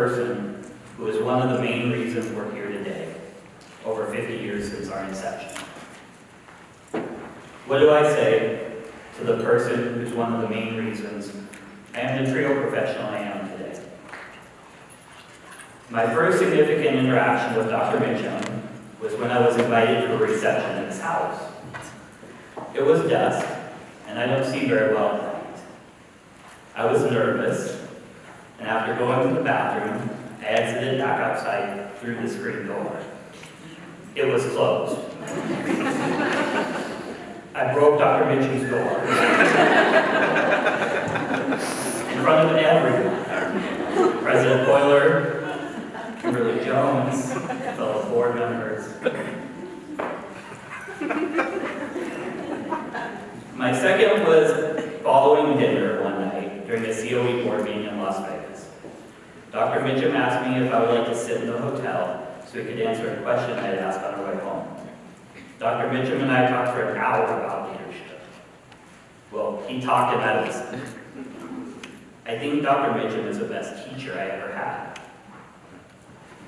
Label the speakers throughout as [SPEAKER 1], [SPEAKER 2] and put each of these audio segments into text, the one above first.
[SPEAKER 1] person who is one of the main reasons we're here today, over 50 years since our inception. What do I say to the person who's one of the main reasons I am the trio professional I am today? My first significant interaction with Dr. Mitchem was when I was invited to a reception in his house. It was dusk, and I don't see very well at night. I was nervous, and after going to the bathroom, I exited back outside through the screen door. It was closed. I broke Dr. Mitchem's door in front of everyone. President Boiler, Kimberly Jones, fellow board members. My second was following dinner one night during a COE board meeting in Las Vegas. Dr. Mitchem asked me if I would like to sit in the hotel so he could answer a question I had asked on our way home. Dr. Mitchem and I talked for an hour about leadership. Well, he talked and I listened. I think Dr. Mitchem is the best teacher I ever had.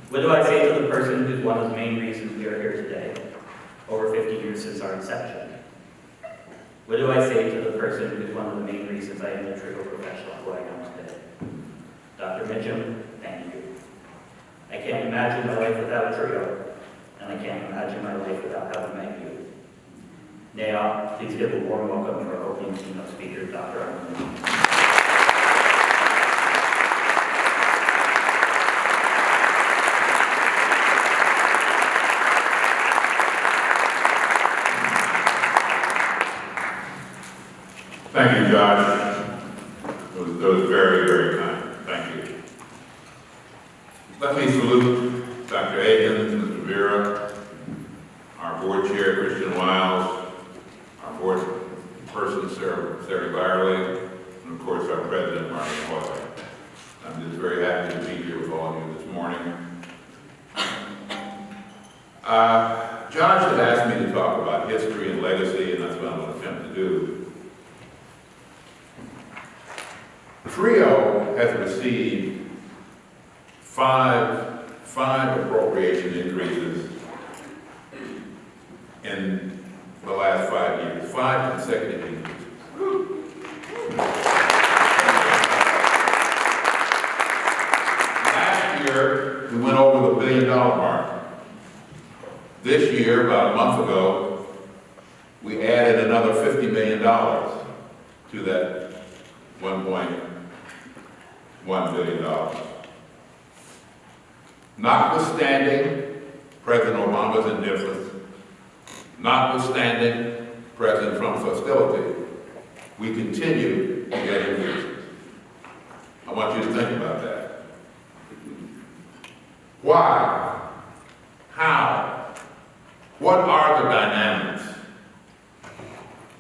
[SPEAKER 1] What do I say to the person who's one of the main reasons we are here today, over 50 years since our inception? What do I say to the person who's one of the main reasons I am the trio professional who I am today? Dr. Mitchem, thank you. I can't imagine my life without a trio, and I can't imagine my life without having met you. NAEOP, please give a warm welcome for our opening keynote speaker, Dr. Arnold.
[SPEAKER 2] Thank you, Josh. That was very, very kind. Thank you. Let me salute Dr. Akins, Mr. Vera, our board chair, Christian Wiles, our board person, Sarah Byerly, and of course our president, Martin Hoyle. I'm just very happy to be here with all of you this morning. Josh had asked me to talk about history and legacy, and that's what I'm going to attempt to do. TRIO has received five appropriation increases in the last 5 years, 5 consecutive increases. Last year, we went over the $1 billion mark. This year, about a month ago, we added another $50 million to that $1.1 billion. Notwithstanding President Obama's indifference, notwithstanding President Trump's hostility, we continue to get increases. I want you to think about that. Why? How? What are the dynamics?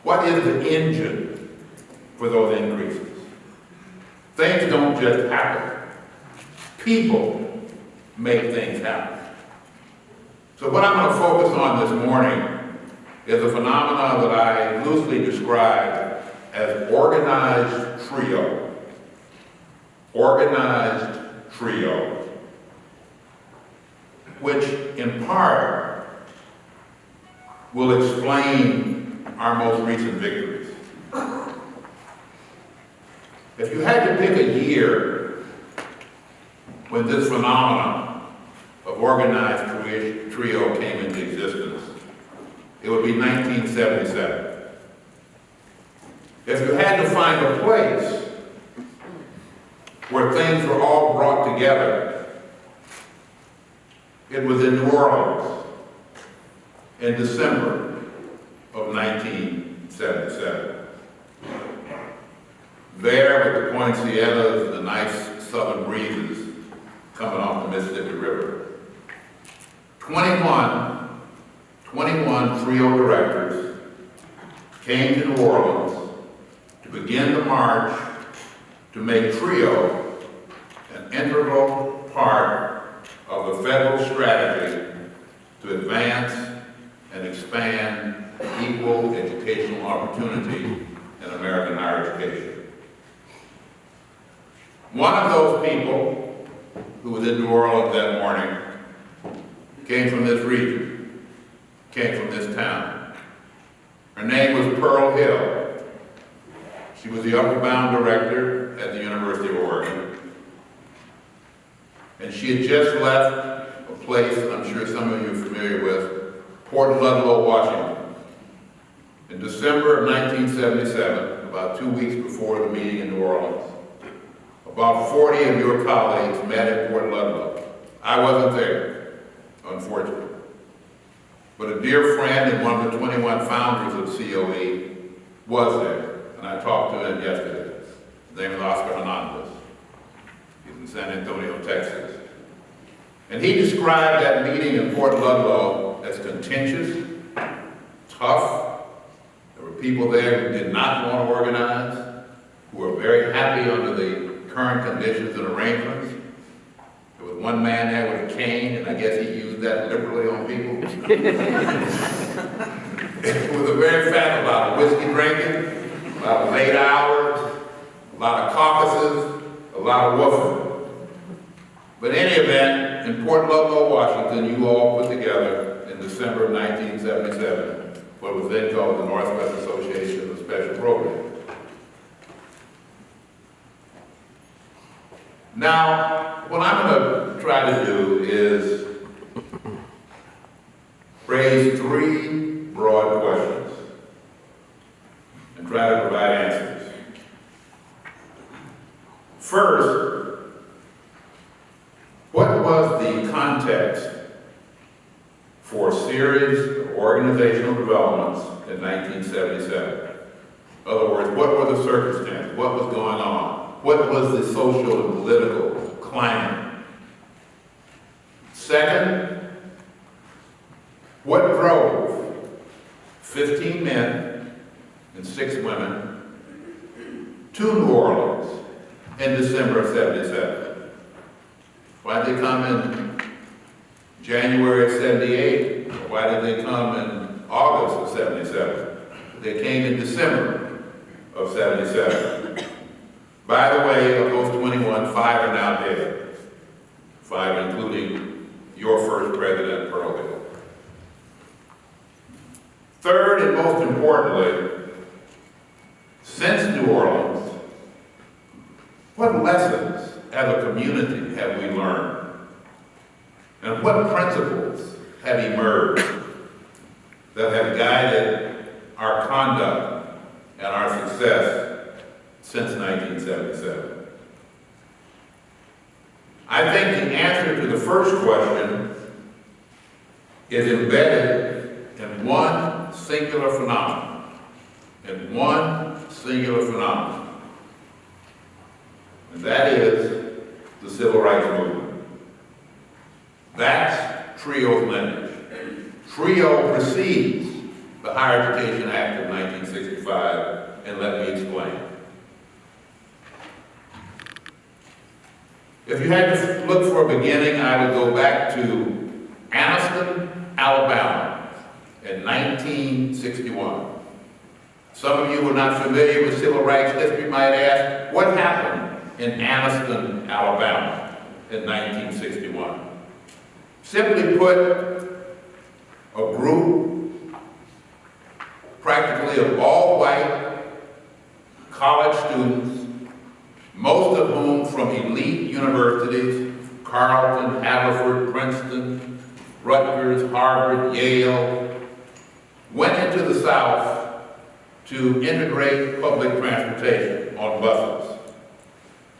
[SPEAKER 2] What is the engine for those increases? Things don't just happen. People make things happen. So what I'm going to focus on this morning is a phenomenon that I loosely describe as organized trio. Organized trio, which in part will explain our most recent victories. If you had to pick a year when this phenomenon of organized trio came into existence, it would be 1977. If you had to find a place where things were all brought together, it was in New Orleans in December of 1977. There, with the poinsettias and the nice southern breezes coming off the Mississippi River, 21 trio directors came to New Orleans to begin the march to make trio an integral part of the federal strategy to advance and expand equal educational opportunity in American higher education. One of those people who was in New Orleans that morning came from this region, came from this town. Her name was Pearl Hill. She was the upper bound director at the University of Oregon. And she had just left a place that I'm sure some of you are familiar with, Port Ludlow, Washington. In December of 1977, about 2 weeks before the meeting in New Orleans, about 40 of your colleagues met at Port Ludlow. I wasn't there, unfortunately. But a dear friend and one of the 21 founders of COE was there, and I talked to him yesterday. His name is Oscar Hernandez. He's in San Antonio, Texas. And he described that meeting in Port Ludlow as contentious, tough. There were people there who did not want to organize, who were very happy under the current conditions and arrangements. There was one man there with a cane, and I guess he used that liberally on people. It was a very fast, a lot of whiskey drinking, a lot of late hours, a lot of caucuses, a lot of woofing. But in any event, in Port Ludlow, Washington, you all put together in December of 1977 what was then called the Northwest Association of Special Programs. Now, what I'm going to try to do is raise 3 broad questions and try to provide answers. First, what was the context for a series of organizational developments in 1977? In other words, what were the circumstances? What was going on? What was the social and political climate? Second, what drove 15 men and 6 women to New Orleans in December of 77? Why did they come in January of 78? Or why did they come in August of 77? They came in December of 77. By the way, of those 21, 5 are now dead. 5 including your first president, Pearl Hill. Third, and most importantly, since New Orleans, what lessons as a community have we learned? And what principles have emerged that have guided our conduct and our success since 1977? I think the answer to the first question is embedded in one singular phenomenon. And that is the Civil Rights Movement. That's TRIO's lineage. TRIO precedes the Higher Education Act of 1965, and let me explain. If you had to look for a beginning, I would go back to Anniston, Alabama, in 1961. Some of you who are not familiar with civil rights history might ask, what happened in Anniston, Alabama in 1961? Simply put, a group practically of all white college students, most of whom from elite universities, Carleton, Haverford, Princeton, Rutgers, Harvard, Yale, went into the South to integrate public transportation on buses.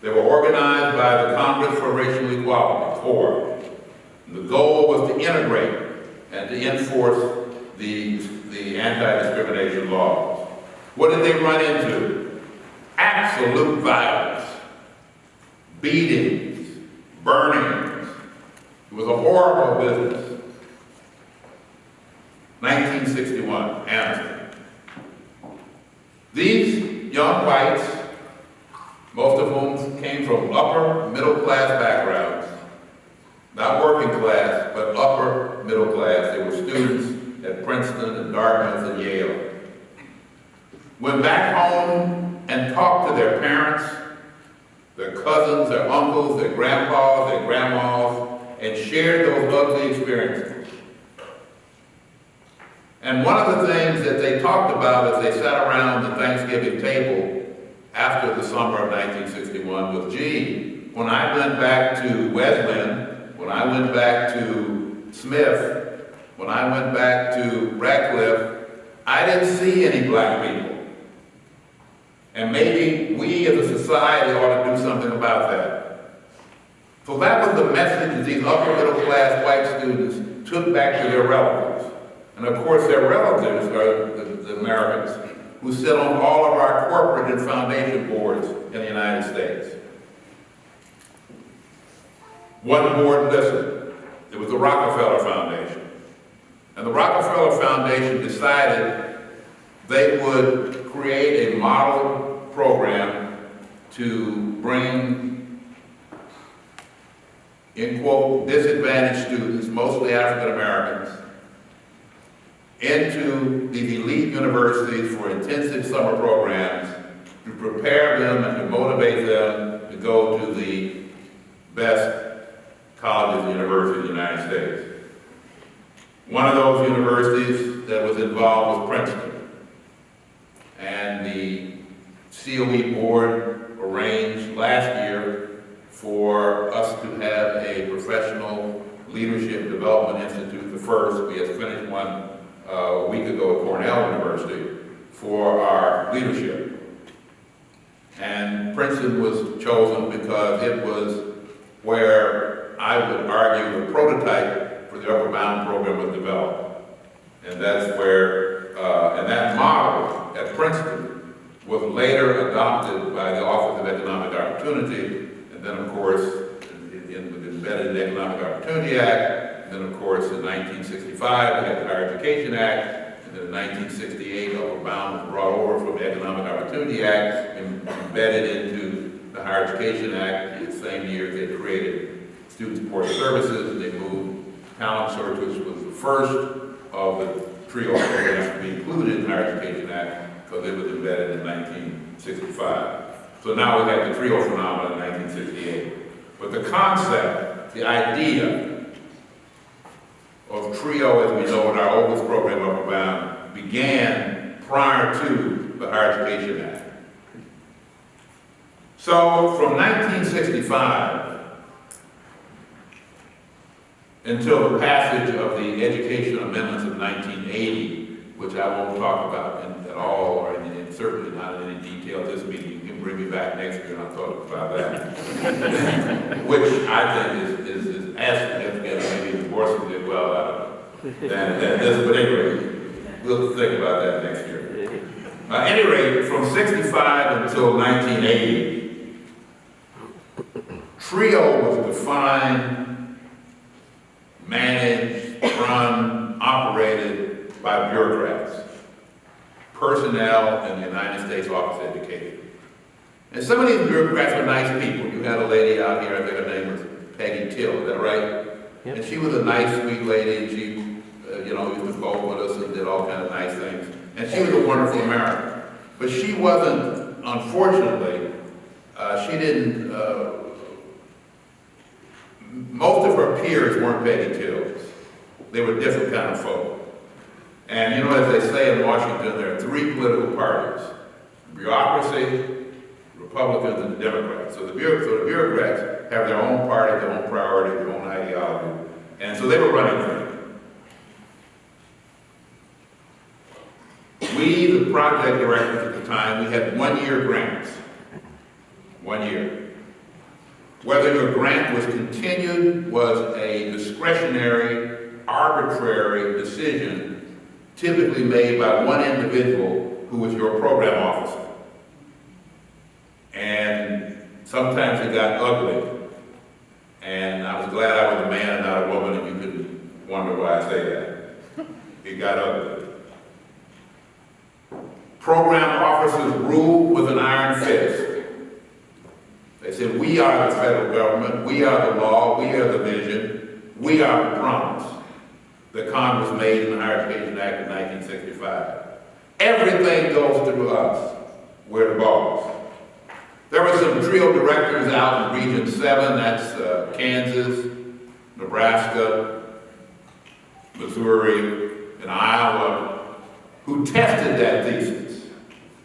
[SPEAKER 2] They were organized by the Congress for Racial Equality, CORE. The goal was to integrate and to enforce the anti-discrimination laws. What did they run into? Absolute violence, beatings, burnings. It was a horrible business. 1961, Anniston. These young whites, most of whom came from upper middle class backgrounds, not working class, but upper middle class. They were students at Princeton and Dartmouth and Yale. Went back home and talked to their parents, their cousins, their uncles, their grandpas, their grandmas, and shared those ugly experiences. And one of the things that they talked about as they sat around the Thanksgiving table after the summer of 1961 was, gee, when I went back to Wesleyan, when I went back to Smith, when I went back to Radcliffe, I didn't see any black people. And maybe we as a society ought to do something about that. So that was the message that these upper middle class white students took back to their relatives. And of course their relatives are the Americans who sit on all of our corporate and foundation boards in the United States. One board listened. It was the Rockefeller Foundation. And the Rockefeller Foundation decided they would create a model program to bring, in quote, disadvantaged students, mostly African Americans, into these elite universities for intensive summer programs to prepare them and to motivate them to go to the best colleges and universities in the United States. One of those universities that was involved was Princeton. And the COE board arranged last year for us to have a professional leadership development institute, the first. We had finished one a week ago at Cornell University for our leadership. And Princeton was chosen because it was where I would argue the prototype for the Upper Bound program was developed. And that's where, and that model at Princeton was later adopted by the Office of Economic Opportunity, and then of course, embedded in the Economic Opportunity Act, and then of course in 1965 we had the Higher Education Act, and then in 1968 Upper Bound was brought over from the Economic Opportunity Act and embedded into the Higher Education Act. The same year they created Student Support Services, and they moved Talent Search, which was the first of the trio programs to be included in the Higher Education Act because it was embedded in 1965. So now we have the trio phenomenon in 1968. But the concept, the idea of trio as we know in our oldest program, Upper Bound, began prior to the Higher Education Act. So from 1965 until the passage of the Education Amendments of 1980, which I won't talk about at all, or certainly not in any detail this meeting. You can bring me back next year and I'll talk about that. Which I think is as significant, maybe more significant, well, I don't know, than this, but anyway, we'll think about that next year. At any rate, from 65 until 1980, TRIO was defined, managed, run, operated by bureaucrats, personnel in the United States Office of Education. And some of these bureaucrats were nice people. You had a lady out here, I think her name was Peggy Till, is that right? Yep. And she was a nice, sweet lady, and she, used to vote with us and did all kinds of nice things. And she was a wonderful American. But she wasn't, unfortunately, she didn't, most of her peers weren't Peggy Tills. They were different kind of folk. And as they say in Washington, there are three political parties: bureaucracy, Republicans, and Democrats. So the bureaucrats have their own party, their own priority, their own ideology. And so they were running things. We, the project directors at the time, we had 1-year grants. 1 year. Whether your grant was continued was a discretionary, arbitrary decision typically made by one individual who was your program officer. And sometimes it got ugly. And I was glad I was a man and not a woman, and you couldn't wonder why I say that. It got ugly. Program officers ruled with an iron fist. They said, we are the federal government, we are the law, we are the vision, we are the promise that Congress made in the Higher Education Act of 1965. Everything goes through us. We're the boss. There were some trio directors out in Region 7, that's Kansas, Nebraska, Missouri, and Iowa, who tested that thesis.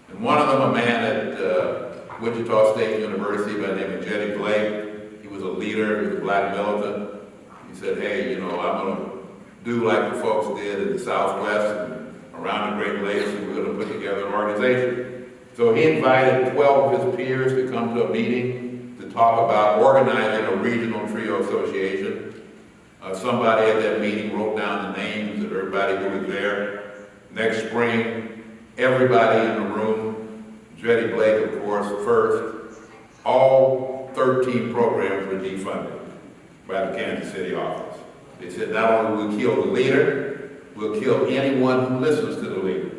[SPEAKER 2] And one of them, a man at Wichita State University by the name of Jetty Blake, he was a leader, he was a black militant. He said, hey, you know, I'm going to do like the folks did in the Southwest and around the Great Lakes, and we're going to put together an organization. So he invited 12 of his peers to come to a meeting to talk about organizing a regional trio association. Somebody at that meeting wrote down the names of everybody who was there. Next spring, everybody in the room, Jetty Blake, of course, first, all 13 programs were defunded by the Kansas City office. They said, not only will we kill the leader, we'll kill anyone who listens to the leader.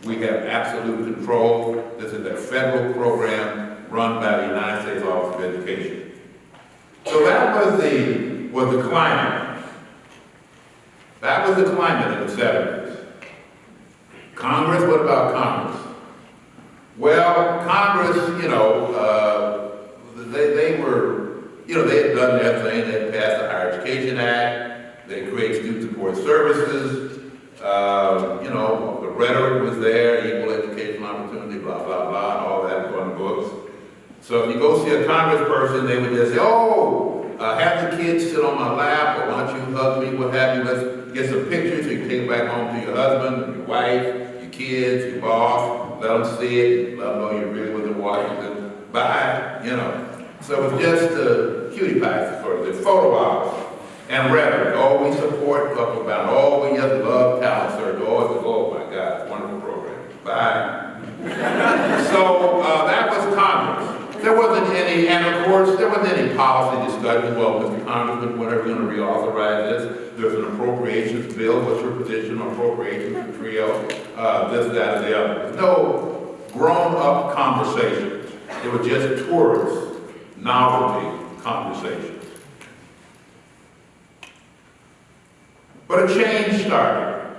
[SPEAKER 2] We have absolute control. This is a federal program run by the United States Office of Education. So that was the climate. That was the climate in the 70s. Congress, what about Congress? Well, Congress, you know, they were, you know, they had done their thing. They had passed the Higher Education Act. They created student support services. You know, the rhetoric was there, equal educational opportunity, blah, blah, blah, and all that was on the books. So if you go see a congressperson, they would just say, oh, have the kids sit on my lap, or why don't you hug me, what have you, let's get some pictures so you can take it back home to your husband, your wife, your kids, your boss, let them see it, let them know you really was in Washington, bye, you know. So it was just cutie pies, sort of, the photo ops. And rhetoric, oh, we support Buckle Bound, oh, we just love talent search, oh, my God, wonderful program, bye. So that was Congress. There wasn't any, and of course, there wasn't any policy discussion. Well, Mr. Congressman, when are we going to reauthorize this? There's an appropriations bill, what's your position on appropriations for TRIO? This, that, and the other. There's no grown-up conversation. It was just tourist, novelty conversation. But a change started,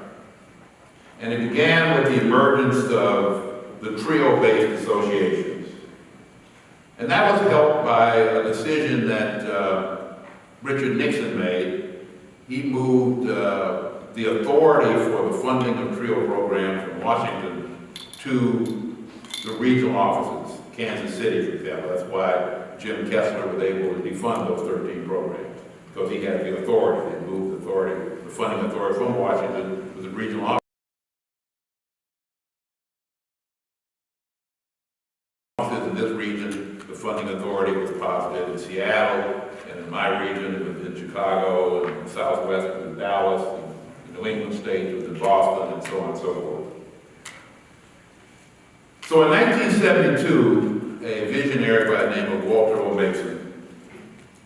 [SPEAKER 2] and it began with the emergence of the trio-based associations. And that was helped by a decision that Richard Nixon made. He moved the authority for the funding of trio programs from Washington to the regional offices, Kansas City, for example. That's why Jim Kessler was able to defund those 13 programs, because he had the authority. They moved the authority, the funding authority from Washington to the regional offices in this region. The funding authority was posited in Seattle, and in my region it was in Chicago, and in the Southwest it was in Dallas, and New England states it was in Boston, and so on and so forth. So in 1972, a visionary by the name of Walter O. Mason,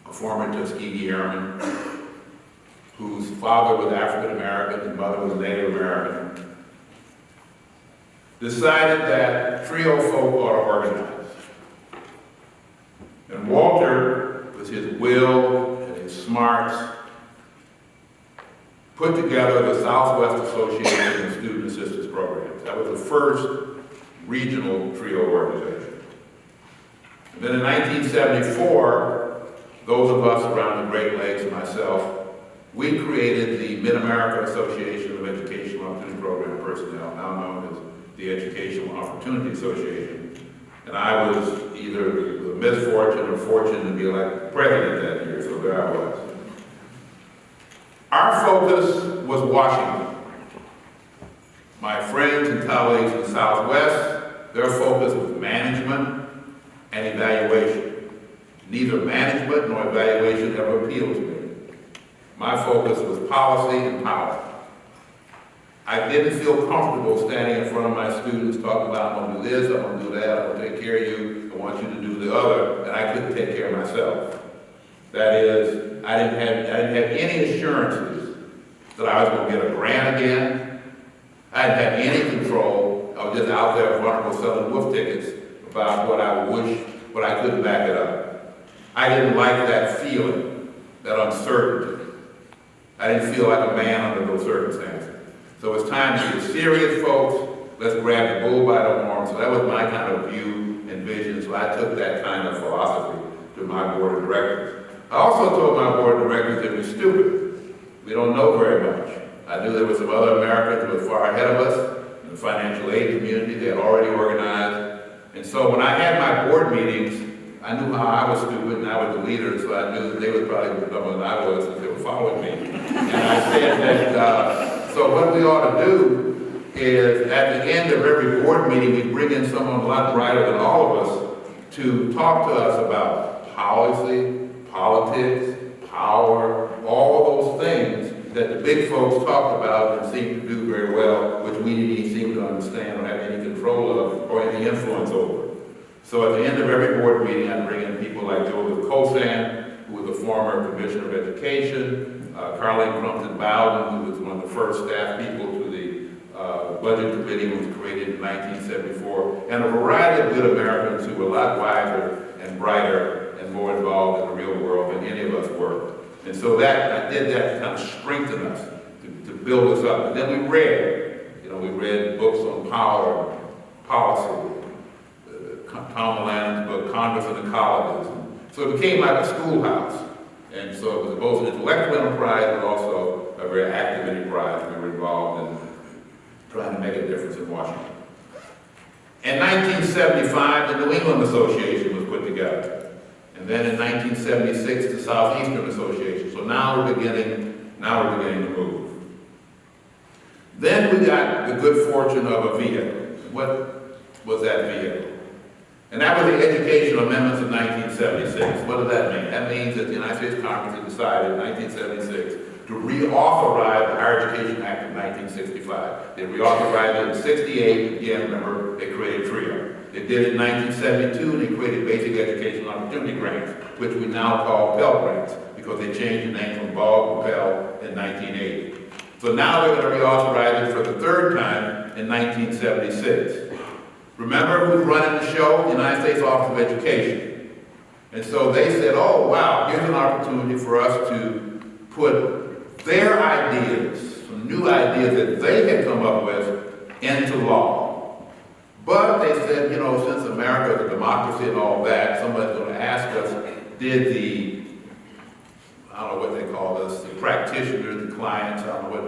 [SPEAKER 2] a former Tuskegee Airman, whose father was African American and mother was Native American, decided that trio folk ought to organize. And Walter, with his will and his smarts, put together the Southwest Association of Student Assistance Programs. That was the first regional trio organization. And then in 1974, those of us around the Great Lakes and myself, we created the Mid-America Association of Educational Opportunity Program Personnel, now known as the Educational Opportunity Association. And I was either the misfortune or fortune to be elected president that year, so there I was. Our focus was Washington. My friends and colleagues in the Southwest, their focus was management and evaluation. Neither management nor evaluation ever appealed to me. My focus was policy and power. I didn't feel comfortable standing in front of my students talking about, I'm going to do this, I'm going to do that, I'm going to take care of you, I want you to do the other, and I couldn't take care of myself. That is, I didn't have any assurances that I was going to get a grant again. I didn't have any control. I was just out there vulnerable selling wolf tickets about what I wish, but I couldn't back it up. I didn't like that feeling, that uncertainty. I didn't feel like a man under those circumstances. So it's time to get serious, folks. let's grab the bull by the horn. So that was my kind of view and vision. So I took that kind of philosophy to my board of directors. I also told my board of directors that we're stupid. We don't know very much. I knew there were some other Americans who were far ahead of us in the financial aid community. They had already organized. And so when I had my board meetings, I knew how I was stupid and I was the leader, so I knew that they was probably dumber than I was if they were following me. And I said that, so what we ought to do is at the end of every board meeting, we bring in someone a lot brighter than all of us to talk to us about policy, politics, power, all those things that the big folks talked about and seemed to do very well, which we didn't seem to understand or have any control of or any influence over. So at the end of every board meeting, I bring in people like Joseph Kosan, who was a former commissioner of education, Carleen Crumpton-Bowden, who was one of the first staff people to the budget committee, which was created in 1974, and a variety of good Americans who were a lot wiser and brighter and more involved in the real world than any of us were. And so I did that to kind of strengthen us, to build us up. And then we read books on power, policy, Tom Milan's book, Congress and the Colleges. So it became like a schoolhouse. And so it was both an intellectual enterprise, but also a very active enterprise. We were involved in trying to make a difference in Washington. In 1975, the New England Association was put together. And then in 1976, the Southeastern Association. So now we're beginning to move. Then we got the good fortune of a vehicle. What was that vehicle? And that was the Educational Amendments of 1976. What does that mean? That means that the United States Congress had decided in 1976 to reauthorize the Higher Education Act of 1965. They reauthorized it in 68. Again, remember, they created TRIO. They did it in 1972, and they created Basic Educational Opportunity Grants, which we now call Pell Grants, because they changed the name from BALG to Pell in 1980. So now they're going to reauthorize it for the third time in 1976. Remember who's running the show? The United States Office of Education. And so they said, oh, wow, here's an opportunity for us to put their ideas, some new ideas that they had come up with, into law. But they said, since America is a democracy and all that, somebody's going to ask us, did I don't know what they call us, the practitioners, the clients, I don't know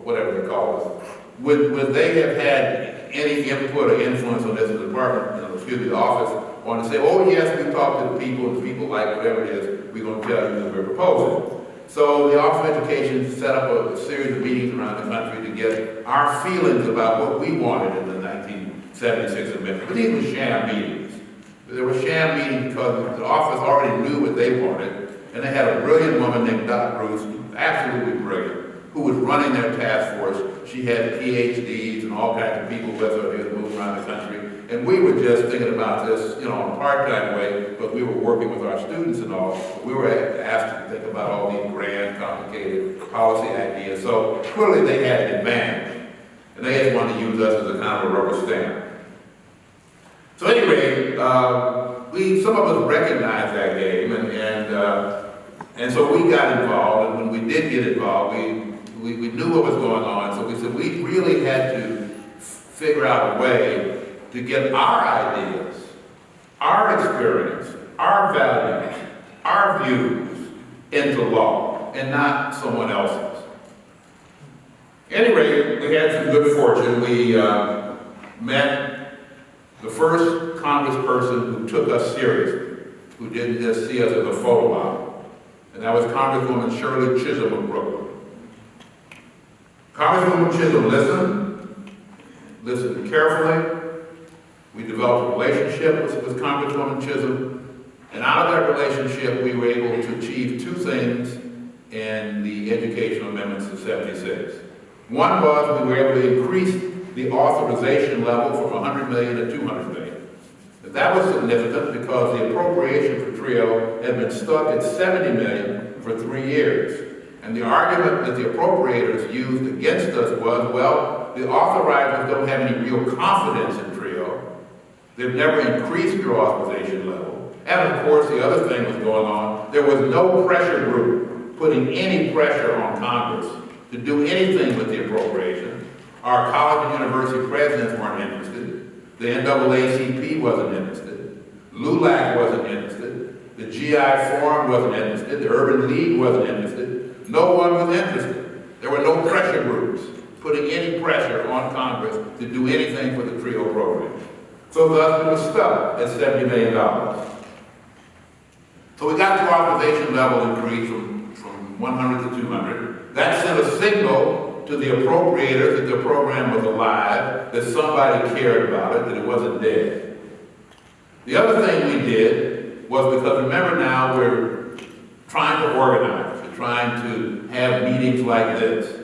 [SPEAKER 2] whatever they call us, would they have had any input or influence on this department, the office, on to say, oh yes, we talked to the people, and the people like whatever it is, we're going to tell you that we're proposing. So the Office of Education set up a series of meetings around the country to get our feelings about what we wanted in the 1976 amendment. But these were sham meetings. They were sham meetings because the office already knew what they wanted, and they had a brilliant woman named Dot Bruce, absolutely brilliant, who was running their task force. She had PhDs and all kinds of people with her who was moving around the country. And we were just thinking about this, in a part-time way, but we were working with our students and all. We were asked to think about all these grand, complicated policy ideas. So clearly they had an advantage. And they just wanted to use us as a kind of a rubber stamp. So anyway, some of us recognized that game, and so we got involved. And when we did get involved, we knew what was going on. So we said we really had to figure out a way to get our ideas, our experience, our values, our views into law, and not someone else's. Anyway, we had some good fortune. We met the first congressperson who took us seriously, who didn't just see us as a photo model, and that was Congresswoman Shirley Chisholm of Brooklyn. Congresswoman Chisholm listened carefully. We developed a relationship with Congresswoman Chisholm, and out of that relationship, we were able to achieve two things in the Educational Amendments of '76. One was we were able to increase the authorization level from 100 million to 200 million. That was significant because the appropriation for TRIO had been stuck at 70 million for 3 years. And the argument that the appropriators used against us was, well, the authorizers don't have any real confidence in TRIO. They've never increased their authorization level. And of course, the other thing was going on, there was no pressure group putting any pressure on Congress to do anything with the appropriation. Our college and university presidents weren't interested. The NAACP wasn't interested. LULAC wasn't interested. The GI Forum wasn't interested. The Urban League wasn't interested. No one was interested. There were no pressure groups putting any pressure on Congress to do anything for the TRIO program. So thus it was stuck at $70 million. So we got the authorization level increase from 100 to 200. That sent a signal to the appropriators that the program was alive, that somebody cared about it, that it wasn't dead. The other thing we did was, because remember now we're trying to organize, we're trying to have meetings like this.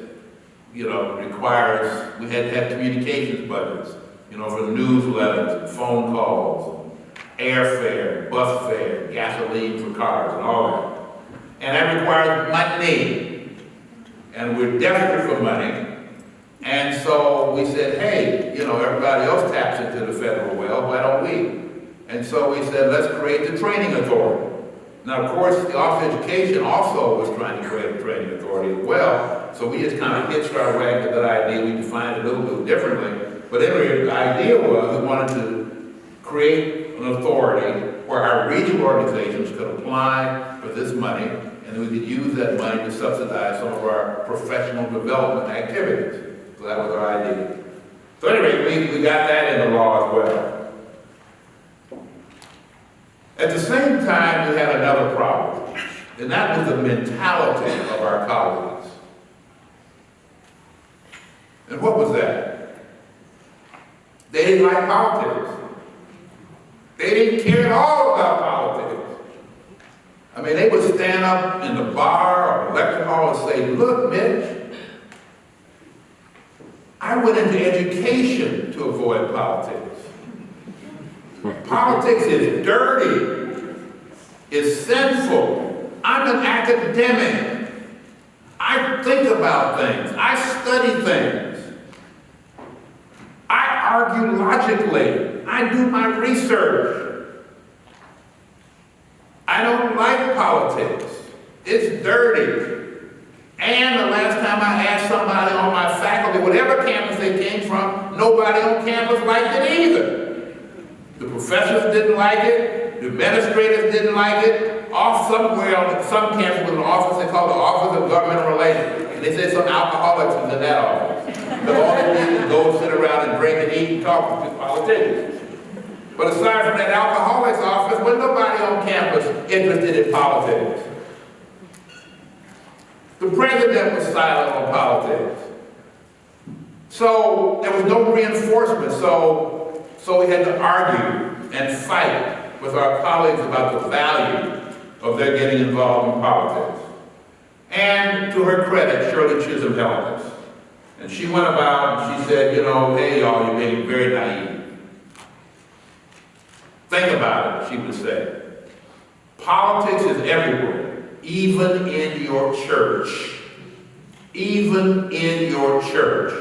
[SPEAKER 2] You know, requires, we had to have communications budgets, you know, for newsletters, and phone calls, airfare, bus fare, gasoline for cars, and all that. And that requires money. And we're desperate for money. And so we said, hey, you know, everybody else taps into the federal well, why don't we? And so we said, let's create the training authority. Now, of course, the Office of Education also was trying to create a training authority as well. So we just kind of hitched our wagon to that idea. We defined it a little bit differently. But anyway, the idea was we wanted to create an authority where our regional organizations could apply for this money, and we could use that money to subsidize some of our professional development activities. So that was our idea. So anyway, we got that in the law as well. At the same time, we had another problem, and that was the mentality of our colleagues. And what was that? They didn't like politics. They didn't care at all about politics. I mean, they would stand up in the bar or lecture hall and say, look, Mitch, I went into education to avoid politics. Politics is dirty. It's sinful. I'm an academic. I think about things. I study things. I argue logically. I do my research. I don't like politics. It's dirty. And the last time I asked somebody on my faculty, whatever campus they came from, nobody on campus liked it either. The professors didn't like it. The administrators didn't like it. Off somewhere on some campus was an office they called the Office of Governmental Relations. And they said some alcoholics was in that office. Because all they did was go sit around and drink and eat and talk to politicians. But aside from that alcoholics office, was nobody on campus interested in politics. The president was silent on politics. So there was no reinforcement. So we had to argue and fight with our colleagues about the value of their getting involved in politics. And to her credit, Shirley Chisholm helped us. And she went about and she said, you know, hey y'all, you're being very naive. Think about it, she would say. Politics is everywhere, even in your church. Even in your church.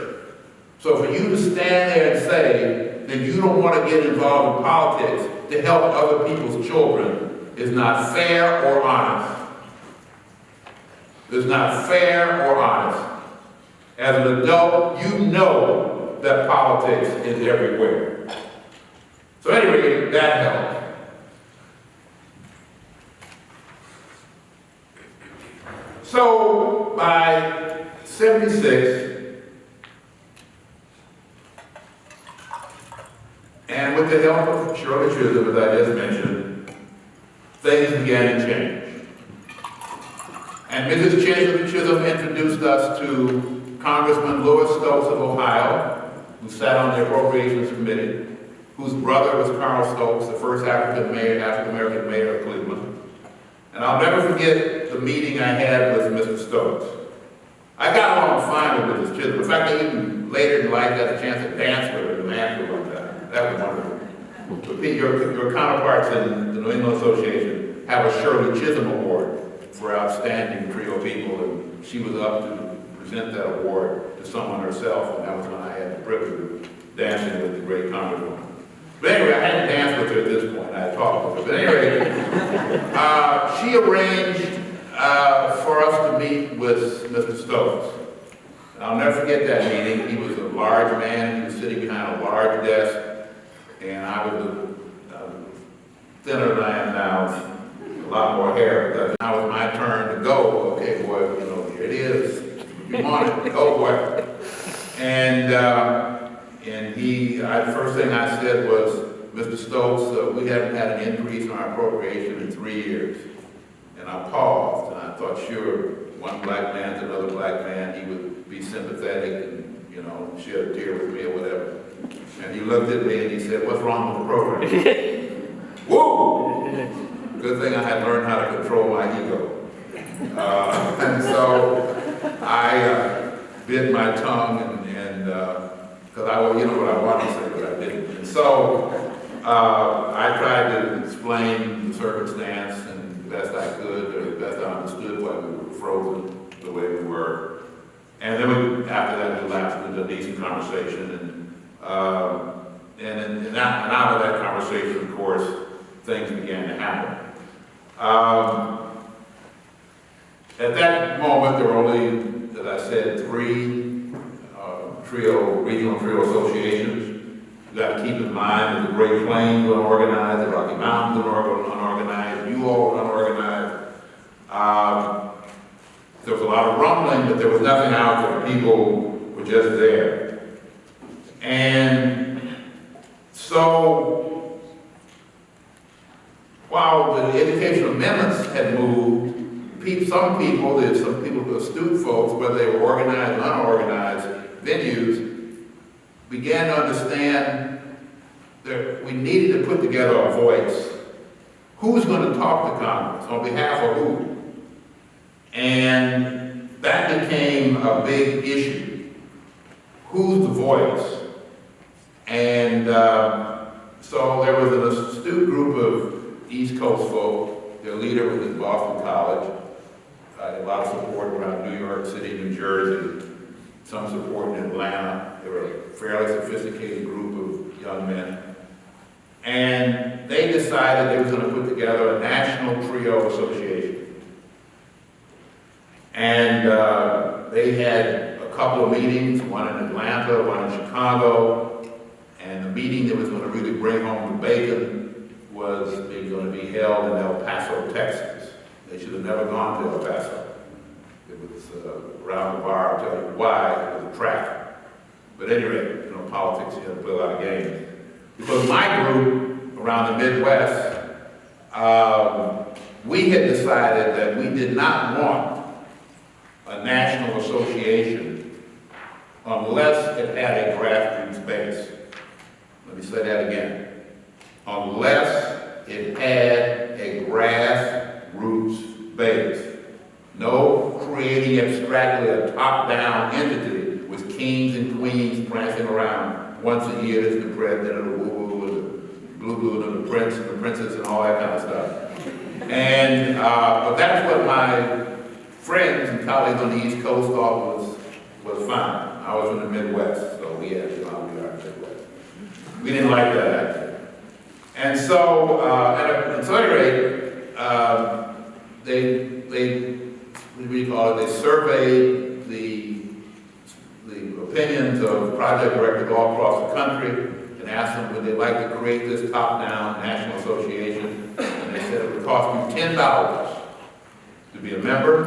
[SPEAKER 2] So for you to stand there and say that you don't want to get involved in politics to help other people's children is not fair or honest. It's not fair or honest. As an adult, you know that politics is everywhere. So anyway, that helped. So by 76, and with the help of Shirley Chisholm, as I just mentioned, things began to change. And Mrs. Chisholm introduced us to Congressman Louis Stokes of Ohio, who sat on the Appropriations Committee, whose brother was Carl Stokes, the first African-American mayor of Cleveland. And I'll never forget the meeting I had with Mr. Stokes. I got along fine with Mrs. Chisholm. In fact, I even later in life got a chance to dance with her in Nashville one time. That was wonderful. But your counterparts in the New England Association have a Shirley Chisholm Award for outstanding TRIO people, and she was up to present that award to someone herself, and that was when I had the privilege of dancing with the great congresswoman. But anyway, I hadn't danced with her at this point. I had talked with her. But anyway, she arranged for us to meet with Mr. Stokes. And I'll never forget that meeting. He was a large man. He was sitting behind a large desk, and I was thinner than I am now, a lot more hair, because now it was my turn to go. Okay, boy, you know, here it is. You want it, go, boy. And the first thing I said was, Mr. Stokes, we haven't had an increase in our appropriation in 3 years. And I paused, and I thought, sure, one black man to another black man, he would be sympathetic and, you know, shed a tear with me or whatever. And he looked at me and he said, what's wrong with the program? Woo! Good thing I had learned how to control my ego. And so I bit my tongue and because you know what I wanted to say, but I didn't. And so I tried to explain the circumstance and the best I could, or the best I understood why we were frozen the way we were. And then after that, we laughed into a decent conversation, and out of that conversation, of course, things began to happen. At that moment, there were only, as I said, 3 regional trio associations. You got to keep in mind that the Great Plains were unorganized, the Rocky Mountains were unorganized, you all were unorganized. There was a lot of rumbling, but there was nothing out there. People were just there. And so, while the educational amendments had moved, some people, astute folks, whether they were organized or unorganized venues, began to understand that we needed to put together a voice. Who's going to talk to Congress? On behalf of who? And that became a big issue. Who's the voice? And so there was an astute group of East Coast folk. Their leader was in Boston College. A lot of support around New York City, New Jersey, some support in Atlanta. They were a fairly sophisticated group of young men. And they decided they were going to put together a national trio association. And they had a couple of meetings, one in Atlanta, one in Chicago. And the meeting that was going to really bring home the bacon was going to be held in El Paso, Texas. They should have never gone to El Paso. It was around the bar, I'll tell you why, it was a trap. But anyway, you know, politics, you have to play a lot of games. Because my group around the Midwest, we had decided that we did not want a national association unless it had a grassroots base. Let me say that again. Unless it had a grassroots base. No creating abstractly a top-down entity with kings and queens prancing around once a year. There's the president and the woo-woo and the blue-blue and the prince and the princess and all that kind of stuff. And but that's what my friends and colleagues on the East Coast thought was fine. I was from the Midwest, so we had to go out in the Midwest. We didn't like that actually. And so, at any rate, they surveyed the opinions of project directors all across the country and asked them would they like to create this top-down national association. And they said it would cost you $10 to be a member.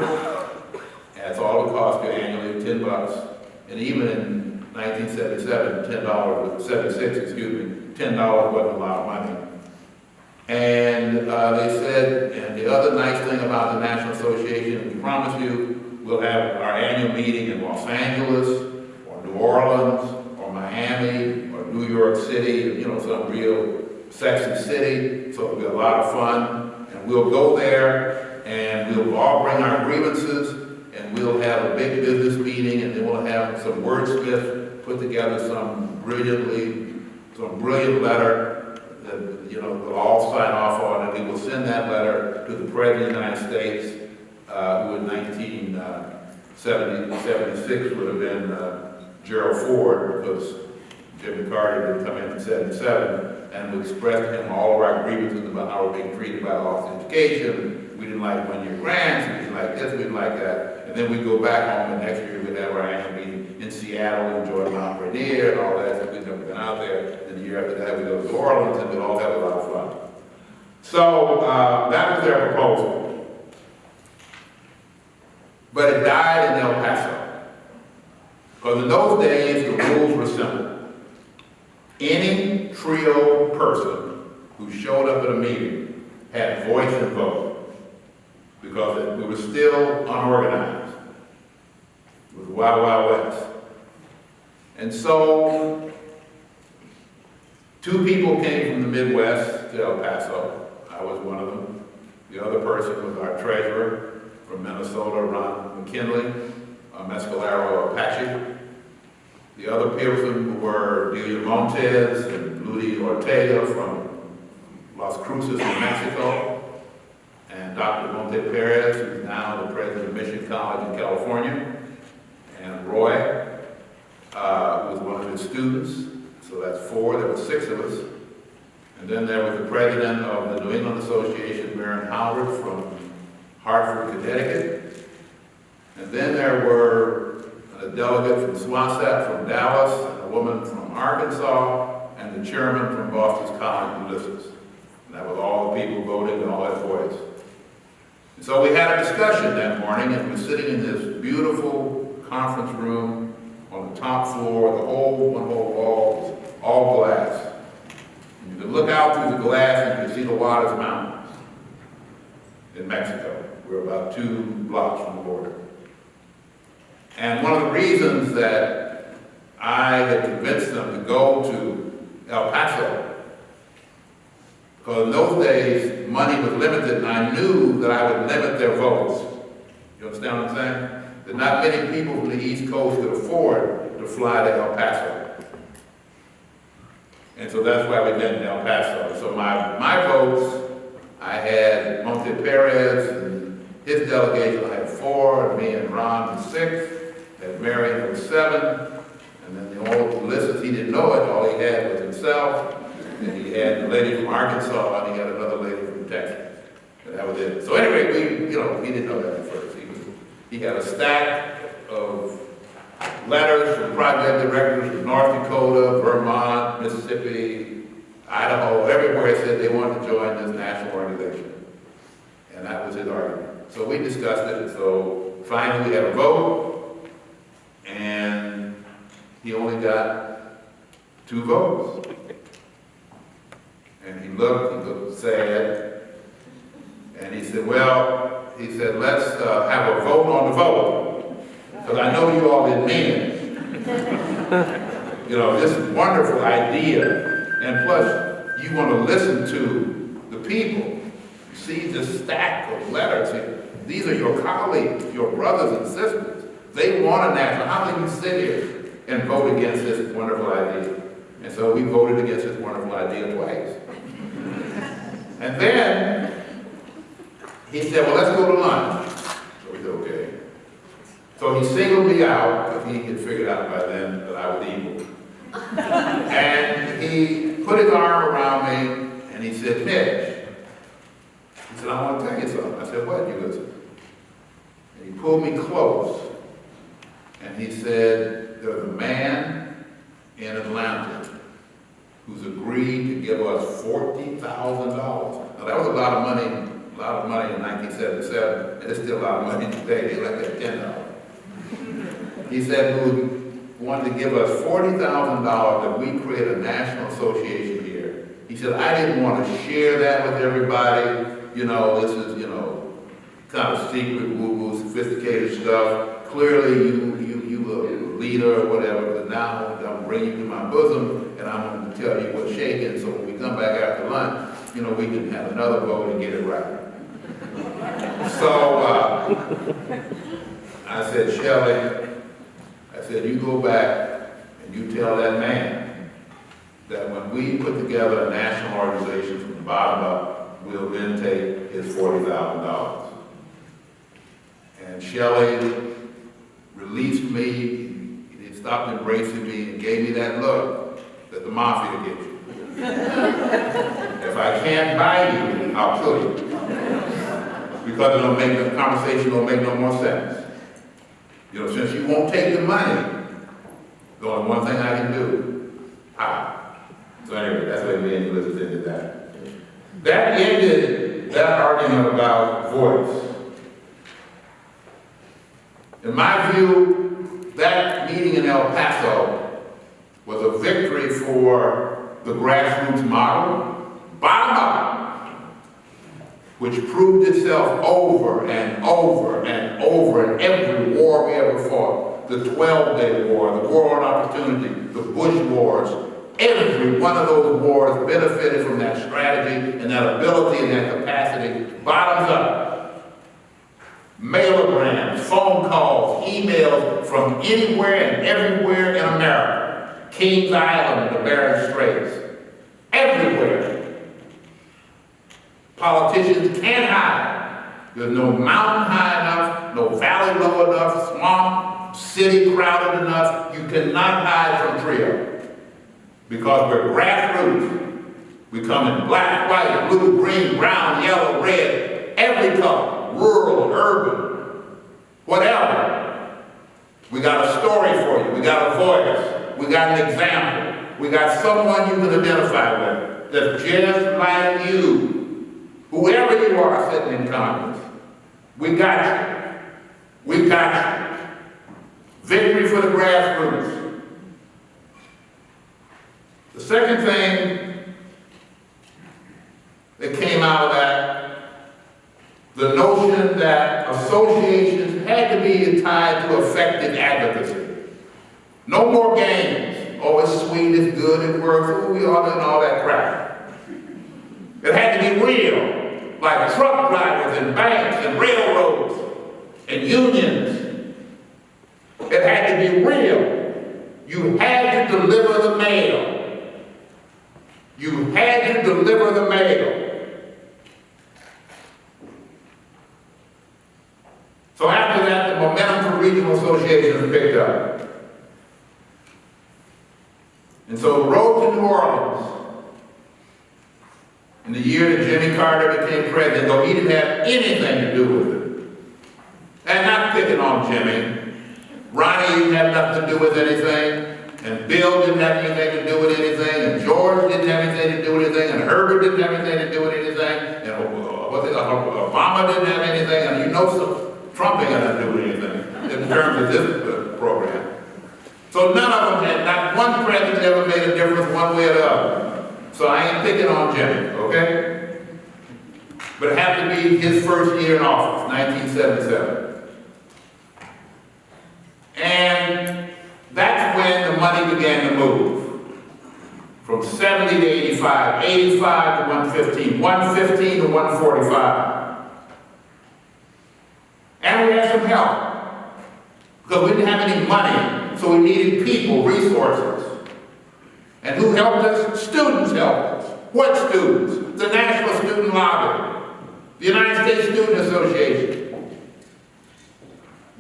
[SPEAKER 2] That's all it would cost you annually, $10. And even in 1977, $10 wasn't a lot of money. And they said, and the other nice thing about the National Association, we promise you, we'll have our annual meeting in Los Angeles, or New Orleans, or Miami, or New York City, you know, some real sexy city, so it'll be a lot of fun. And we'll go there, and we'll all bring our grievances, and we'll have a big business meeting, and then we'll have some wordsmith put together some brilliant letter that, you know, we'll all sign off on, and we will send that letter to the President of the United States, who in 1976 would have been Gerald Ford, because Jimmy Carter didn't come in 77, and we expressed to him all of our grievances about how we're being treated by the Office of Education. We didn't like one-year grants, we didn't like this, we didn't like that. And then we'd go back home, and next year we'd have our annual meeting in in Seattle, enjoyed Mount Rainier and all that. We'd never been out there. Then the year after that, we go to New Orleans, and we all had a lot of fun. So that was their proposal. But it died in El Paso. Because in those days, the rules were simple. Any trio person who showed up at a meeting had voice and vote. Because we were still unorganized. It was the Wild Wild West. And so, two people came from the Midwest to El Paso. I was one of them. The other person was our treasurer from Minnesota, Ron McKinley, a Mescalero Apache. The other person were Delia Montes and Ludi Ortega from Las Cruces, New Mexico, and Dr. Monte Perez, who's now the president of Mission College in California, and Roy, who was one of his students. So that's four. There were six of us. And then there was the president of the New England Association, Baron Howard from Hartford, Connecticut. And then there were a delegate from Swansat from Dallas, and a woman from Arkansas, and the chairman from Boston College, Ulysses. And that was all the people voting and all that voice. And so we had a discussion that morning, and we were sitting in this beautiful conference room on the top floor. One whole wall was all glass. And you could look out through the glass and you could see the Juarez Mountains in Mexico. We're about 2 blocks from the border. And one of the reasons that I had convinced them to go to El Paso, because in those days, money was limited, and I knew that I would limit their votes. You understand what I'm saying? That not many people from the East Coast could afford to fly to El Paso. And so that's why we went to El Paso. So my votes, I had Monte Perez and his delegation, I had 4, and me and Ron was 6, and Marion was 7, and then the old Ulysses, he didn't know it, all he had was himself, and he had the lady from Arkansas, and he had another lady from Texas, and that was it. So anyway, he didn't know that at first. He had a stack of letters from project directors from North Dakota, Vermont, Mississippi, Idaho, everywhere said they wanted to join this national organization. And that was his argument. So we discussed it, and so finally we had a vote, and he only got 2 votes. And he looked sad, and he said, let's have a vote on the vote, because I know you all didn't mean it. This wonderful idea, and plus, you want to listen to the people. You see this stack of letters here. These are your colleagues, your brothers and sisters. They want a national. How can you sit here and vote against this wonderful idea? And so we voted against this wonderful idea twice. And then he said, well, let's go to lunch. So we said, okay. So he singled me out, because he had figured out by then that I was evil. And he put his arm around me, and he said, Mitch. He said, I want to tell you something. I said, what? You listen. And he pulled me close, and he said, there's a man in Atlanta who's agreed to give us $40,000. Now that was a lot of money in 1977, and it's still a lot of money today. They like that $10. He said who wanted to give us $40,000 that we create a national association here. He said, I didn't want to share that with everybody. This is, kind of secret, woo-woo, sophisticated stuff. Clearly you a leader or whatever, but now I'm bringing you to my bosom, and I'm going to tell you what's shaking, so when we come back after lunch, we can have another vote and get it right. So I said, Shelley, you go back and you tell that man that when we put together a national organization from the bottom up, we'll then take his $40,000. And Shelley released me, he stopped embracing me and gave me that look that the mafia gives you. If I can't buy you, I'll kill you. Because the conversation don't make no more sense. Since you won't take the money, The only one thing I can do. How? So anyway, that's why me and you listened to that. That ended that argument about voice. In my view, that meeting in El Paso was a victory for the grassroots model, bottom up, which proved itself over and over and over in every war we ever fought. The 12-Day War, the War on Opportunity, the Bush Wars, every one of those wars benefited from that strategy and that ability and that capacity, bottoms up. Mailograms, phone calls, emails from anywhere and everywhere in America. Kings Island, the Bering Straits, everywhere. Politicians can't hide. There's no mountain high enough, no valley low enough, swamp, city crowded enough. You cannot hide from TRIO. Because we're grassroots. We come in black, white, blue, green, brown, yellow, red, every color, rural, urban, whatever. We got a story for you. We got a voice. We got an example. We got someone you can identify with that's just like you. Whoever you are sitting in Congress, we got you. We got you. Victory for the grassroots. The second thing that came out of that, the notion that associations had to be tied to effective advocacy. No more games. Oh, it's sweet, it's good, it works, ooh, we all and all that crap. It had to be real, like truck drivers and banks and railroads and unions. It had to be real. You had to deliver the mail. You had to deliver the mail. So after that, the momentum for regional associations picked up. And so the road to New Orleans, in the year that Jimmy Carter became president, though he didn't have anything to do with it. And not picking on Jimmy. Ronnie didn't have nothing to do with anything. And Bill didn't have anything to do with anything. And George didn't have anything to do with anything. And Herbert didn't have anything to do with anything. And Obama didn't have anything. And you know Trump ain't got nothing to do with anything in terms of this program. So none of them had, not one president ever made a difference one way or the other. So I ain't picking on Jimmy, okay? But it happened to be his first year in office, 1977. And that's when the money began to move. From 70 to 85, 85 to 115, 115 to 145. And we had some help. Because we didn't have any money, so we needed people, resources. And who helped us? Students helped us. What students? The National Student Lobby, the United States Student Association,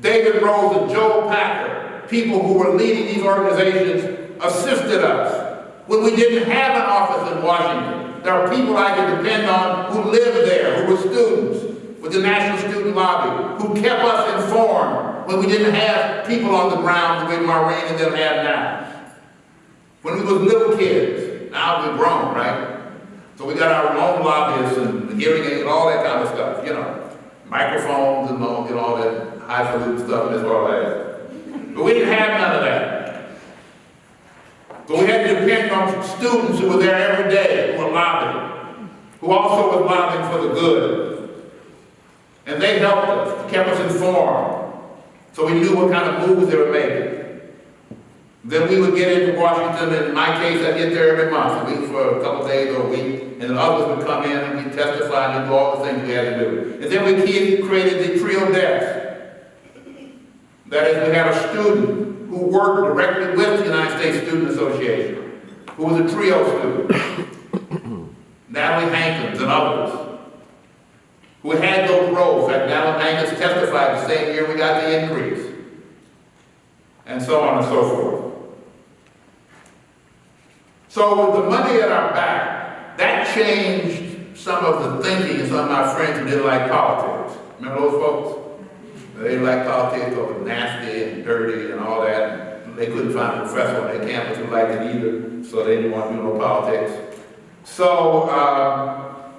[SPEAKER 2] David Rose and Joe Packer, people who were leading these organizations, assisted us. When we didn't have an office in Washington, there are people I could depend on who lived there, who were students with the National Student Lobby, who kept us informed when we didn't have people on the ground the way Maureen and them have now. When we were little kids, now we're grown, right? So we got our own lobbyists and hearing aids and all that kind of stuff, you know. Microphones and all that highfalutin stuff and all that. But we didn't have none of that. But we had to depend on students who were there every day, who were lobbying, who also were lobbying for the good. And they helped us, kept us informed, so we knew what kind of moves they were making. Then we would get into Washington, and in my case, I'd get there every month, a week for a couple of days or a week, and then others would come in and we'd testify and do all the things we had to do. And then we created the TRIO desk. That is, we had a student who worked directly with the United States Student Association, who was a TRIO student. Natalie Hankins and others, who had those roles. In fact, Natalie Hankins testified the same year we got the increase. And so on and so forth. So with the money at our back, that changed some of the thinking of some of my friends who didn't like politics. Remember those folks? They didn't like politics because it was nasty and dirty and all that. they couldn't find a professor on their campus who liked it either, so they didn't want to do no politics. So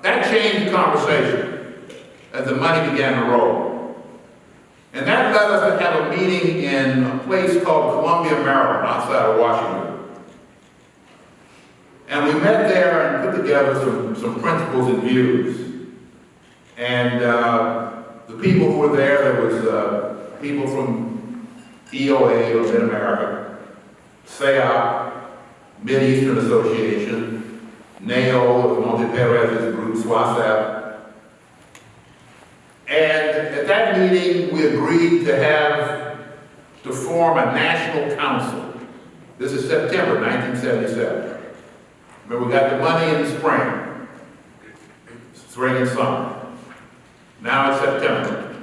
[SPEAKER 2] that changed the conversation as the money began to roll. And that led us to have a meeting in a place called Columbia, Maryland, outside of Washington. And we met there and put together some principles and views. And the people who were there was people from EOA, or Mid-America, SAOP, Mid-Eastern Association, NAEOP, Monte-Perez's group, SWASAP. And at that meeting, we agreed to form a national council. This is September 1977. Remember, we got the money in the spring and summer. Now it's September.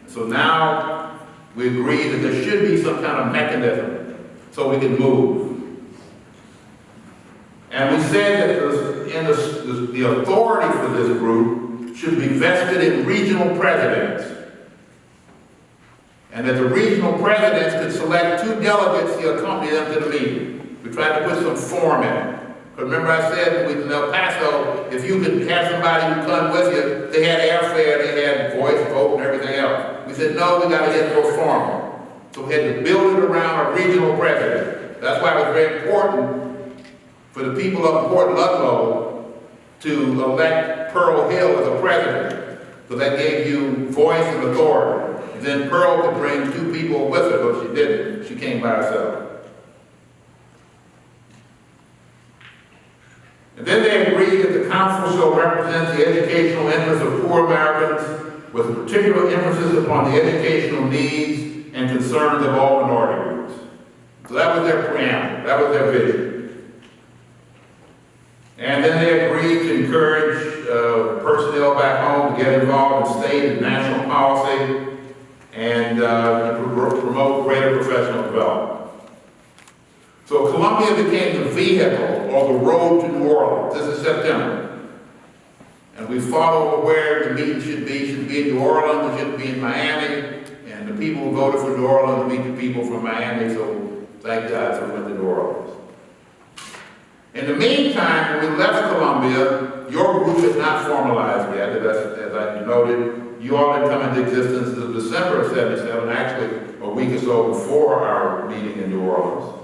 [SPEAKER 2] So now we agreed that there should be some kind of mechanism so we can move. And we said that the authority for this group should be vested in regional presidents. And that the regional presidents could select 2 delegates to accompany them to the meeting. We tried to put some form in it. But remember I said in El Paso, if you could have somebody who come with you, they had airfare, they had voice, vote, and everything else. We said, no, we got to get more formal. So we had to build it around a regional president. That's why it was very important for the people of Port Ludlow to elect Pearl Hill as a president. So that gave you voice and authority. Then Pearl could bring 2 people with her, but she didn't. She came by herself. And then they agreed that the council shall represent the educational interests of poor Americans with particular emphasis upon the educational needs and concerns of all minority groups. So that was their preamble, that was their vision. And then they agreed to encourage personnel back home to get involved in state and national policy and to promote greater professional development. So Columbia became the vehicle or the road to New Orleans. This is September. And we fought over where the meeting should be. It should be in New Orleans, it should be in Miami. And the people who voted for New Orleans beat the people from Miami, so thank God we went to New Orleans. In the meantime, when we left Columbia, your group is not formalized yet, as I noted. You all had come into existence in December of '77, actually a week or so before our meeting in New Orleans.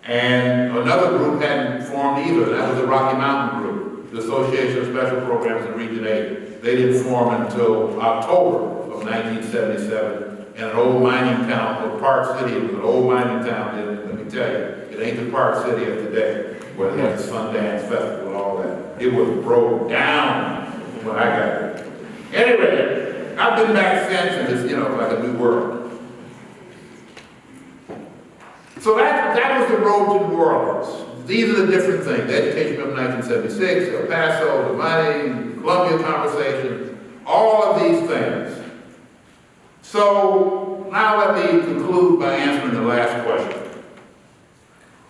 [SPEAKER 2] And another group hadn't formed either, and that was the Rocky Mountain Group, the Association of Special Programs in Region 8. They didn't form until October of 1977 in an old mining town called Park City. It was an old mining town, and let me tell you, it ain't the Park City of today, where they have the Sundance Festival and all that. It was broke down when I got there. Anyway, I've been back since, and it's, like a new world. So that was the road to New Orleans. These are the different things. The education of 1976, El Paso, the money, Columbia conversation, all of these things. So now let me conclude by answering the last question.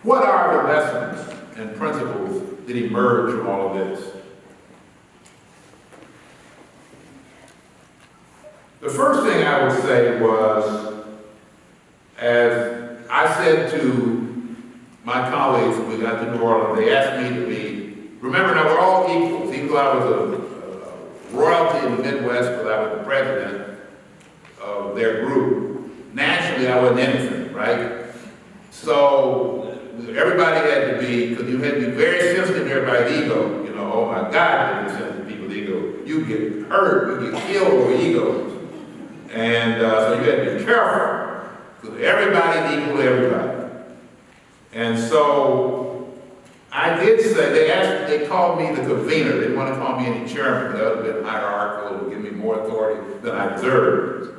[SPEAKER 2] What are the lessons and principles that emerge from all of this? The first thing I would say was, as I said to my colleagues when we got to New Orleans, they asked me to be, remember now we're all equals, even though I was a royalty in the Midwest because I was the president of their group. Nationally, I wasn't anything, right? So everybody had to be, because you had to be very sensitive to everybody's ego. Oh my God, you sensitive to people's ego. You get hurt, you get killed over egos. And so you had to be careful. Because everybody's equal to everybody. And so I did say, they called me the convener. They didn't want to call me any chairman, because that would have been hierarchical, it would give me more authority than I deserved.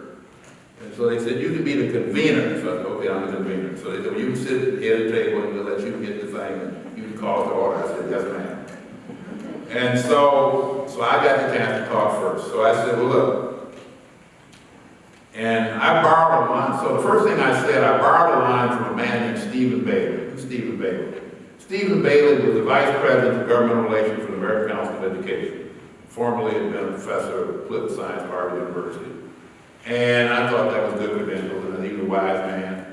[SPEAKER 2] And so they said, you can be the convener. So I said, okay, I'm the convener. So they said, well, you can sit at the table and we'll let you get the thing and you can call it to order. I said, yes, ma'am. And so I got the chance to talk first. So I said, well, look. And I borrowed a line. So the first thing I said, I borrowed a line from a man named Stephen Bailey. Who's Stephen Bailey? Stephen Bailey was the Vice President of Government Relations for the American Council of Education. Formerly had been a professor at Political Science, Harvard University. And I thought that was good credentials, and he was a wise man.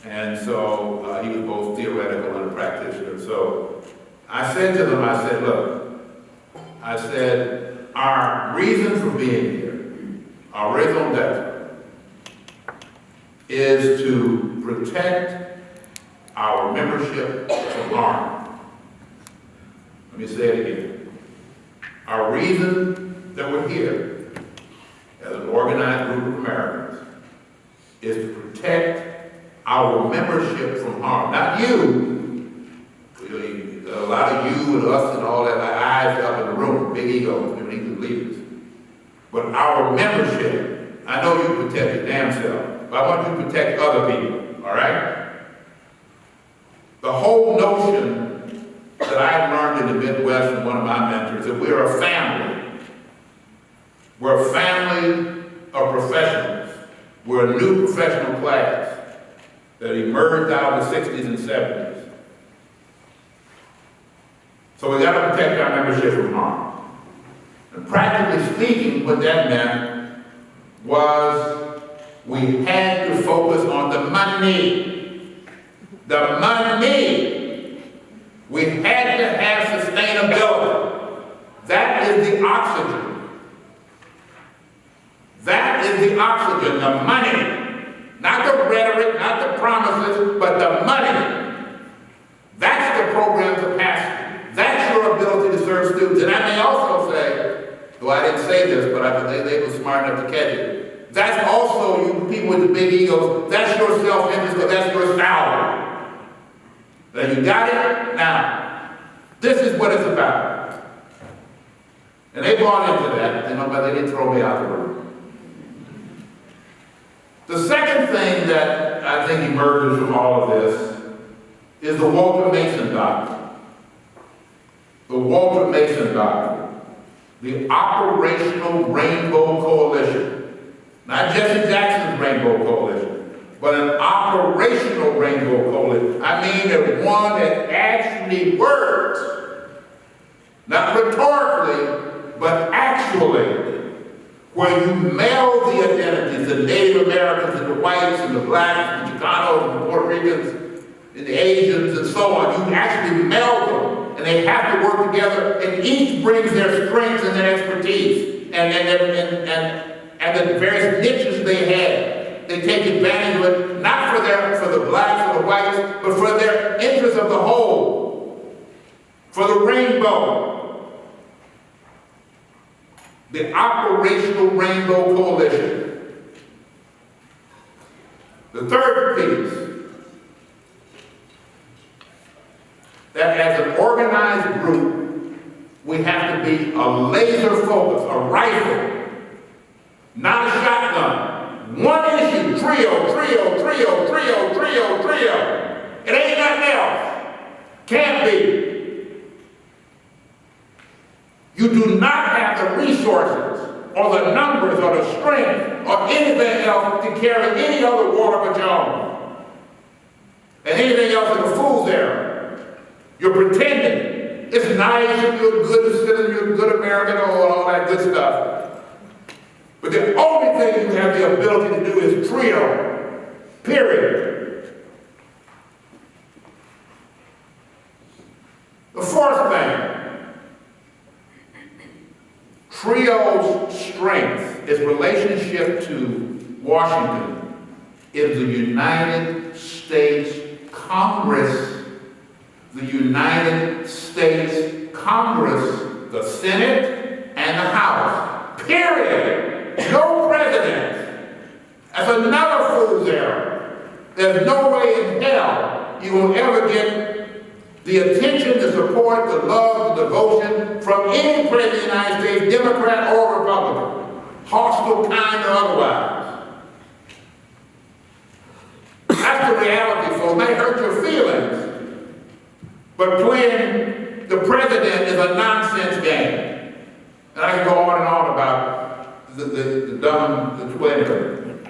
[SPEAKER 2] And so he was both theoretical and a practitioner. So I said to them, I said, look, I said, our reason for being here, our raison d'etre, is to protect our membership from harm. Let me say it again. Our reason that we're here as an organized group of Americans is to protect our membership from harm. Not you. A lot of you and us and all that, our eyes up in the room, big egos, we need leaders. But our membership, I know you protect your damn self, but I want you to protect other people, all right? The whole notion that I learned in the Midwest from one of my mentors, that we're a family. We're a family of professionals. We're a new professional class that emerged out of the 60s and 70s. So we got to protect our membership from harm. And practically speaking, what that meant was we had to focus on the money. The money. We had to have sustainability. That is the oxygen. That is the oxygen, the money. Not the rhetoric, not the promises, but the money. That's the program capacity. That's your ability to serve students. And I may also say, though I didn't say this, but they were smart enough to catch it. That's also, you people with the big egos, that's your self-interest, because that's your salary. Now you got it? Now, this is what it's about. And they bought into that, but they didn't throw me out the room. The second thing that I think emerges from all of this is the Walter Mason doctrine. The Walter Mason doctrine, the Operational Rainbow Coalition, not Jesse Jackson's Rainbow Coalition, but an operational Rainbow Coalition. I mean that one that actually works, not rhetorically, but actually, where you meld the identities, the Native Americans and the whites and the blacks and the Chicanos and the Puerto Ricans and the Asians and so on. You actually meld them. And they have to work together, and each brings their strengths and their expertise and the various niches they have. They take advantage of it, not for the blacks or the whites, but for their interest of the whole, for the rainbow. The Operational Rainbow Coalition. The third piece, that as an organized group, we have to be a laser focus, a rifle, not a shotgun. One issue, trio. It ain't nothing else. Can't be. You do not have the resources or the numbers or the strength or anything else to carry any other water but your own. And anything else is a fool's errand. You're pretending. It's nice if you're a good citizen, you're a good American, or all that good stuff. But the only thing you have the ability to do is trio. Period. The fourth thing, trio's strength, its relationship to Washington, is the United States Congress. The United States Congress, the Senate, and the House. Period. No president. That's another fool's error. There's no way in hell you will ever get the attention, the support, the love, the devotion from any president of the United States, Democrat or Republican, hostile, kind, or otherwise. That's the reality, folks. It may hurt your feelings. But playing the president is a nonsense game. And I can go on and on about the dumb, the Twitter.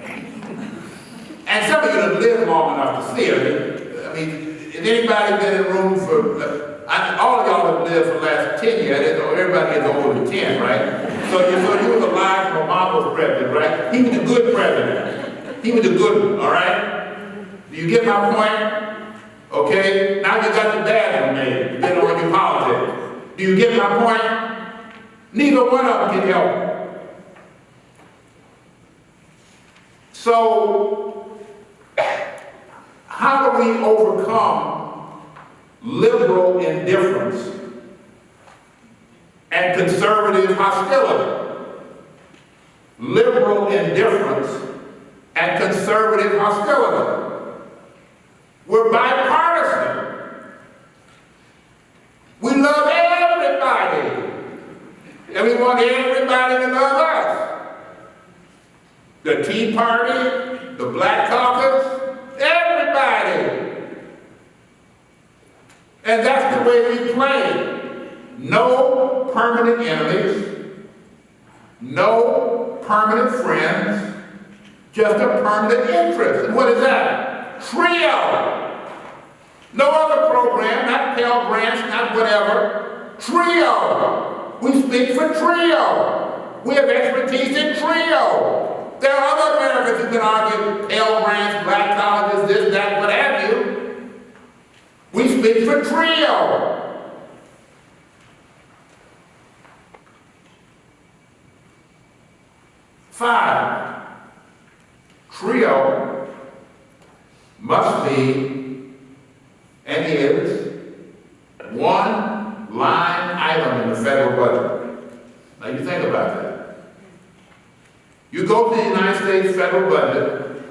[SPEAKER 2] And some of you have lived long enough to see it. I mean, has anybody been in a room for, all of y'all have lived for the last 10 years. Everybody is older than 10, right? So you was alive when Obama was president, right? He was a good president. He was a good one, all right? Do you get my point? Okay? Now you got the bad one made, depending on your politics. Do you get my point? Neither one of them can help. So, how do we overcome liberal indifference and conservative hostility? Liberal indifference and conservative hostility. We're bipartisan. We love everybody. And we want everybody to love us. The Tea Party, the Black Caucus, everybody. And that's the way we play. No permanent enemies, no permanent friends, just a permanent interest. And what is that? Trio. No other program, not Pell Grants, not whatever. Trio. We speak for Trio. We have expertise in Trio. There are other Americans who can argue Pell Grants, black colleges, this, that, what have you. We speak for Trio. Five, Trio must be and is one line item in the federal budget. Now you think about that. You go to the United States federal budget,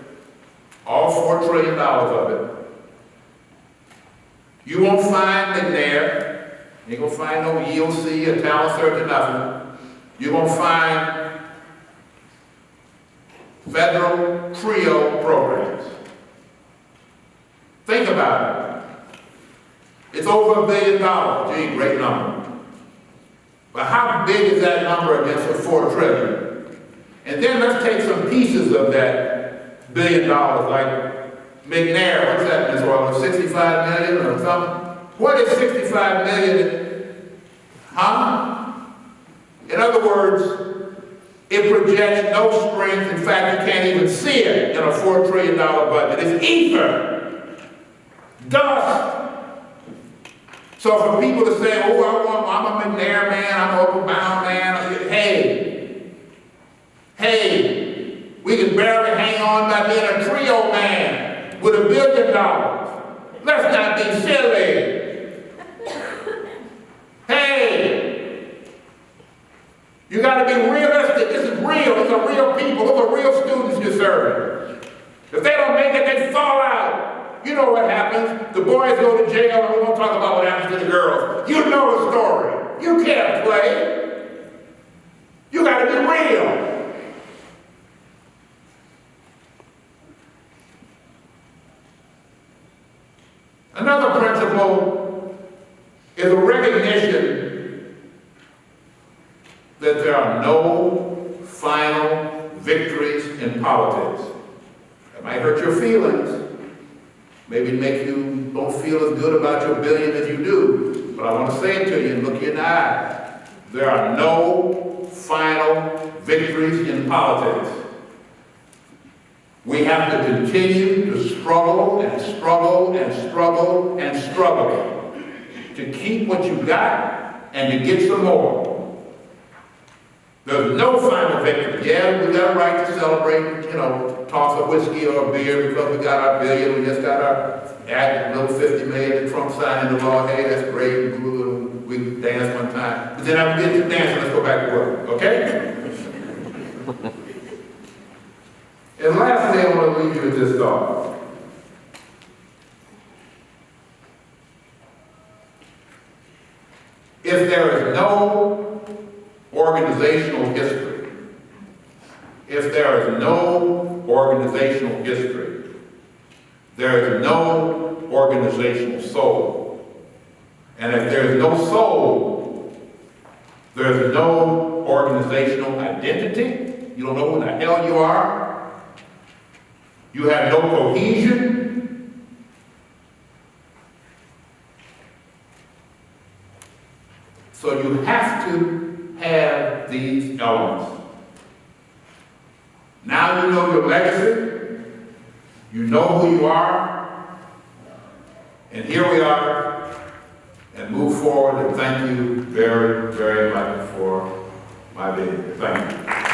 [SPEAKER 2] all $4 trillion of it. You won't find McNair, you ain't gonna find no EOC or talent search or nothing. You won't find federal Trio programs. Think about it. It's over $1 billion. Gee, great number. But how big is that number against a $4 trillion? And then let's take some pieces of that $1 billion, like McNair. What's that, Ms. Orland? 65 million or something? What is 65 million? Huh? In other words, it projects no strength. In fact, you can't even see it in a $4 trillion budget. It's ether, dust. So for people to say, oh, I'm a McNair man, I'm an Open Bound man, hey, we can barely hang on by being a Trio man with $1 billion. Let's not be silly. Hey, you got to be realistic. This is real. These are real people. Those are real students you're serving. If they don't make it, they fall out. You know what happens. The boys go to jail, and we won't talk about what happens to the girls. You know the story. You can't play. You got to be real. Another principle is a recognition that there are no final victories in politics. That might hurt your feelings. Maybe make you don't feel as good about your billion as you do. But I want to say it to you and look you in the eye. There are no final victories in politics. We have to continue to struggle and struggle and struggle and struggle to keep what you got and to get some more. There's no final victory. Yeah, we got a right to celebrate, toss a whiskey or a beer because we got our billion, we just got our little 50 million that Trump signed into law. Hey, that's great. We can dance one time. But then after we get to dancing, let's go back to work, okay? And lastly, I want to leave you with this thought. If there is no organizational history, if there is no organizational history, there is no organizational soul. And if there is no soul, there is no organizational identity. You don't know who the hell you are. You have no cohesion. So you have to have these elements. Now you know your legacy. You know who you are. And here we are, and move forward, and thank you very, very much for my being here. Thank you.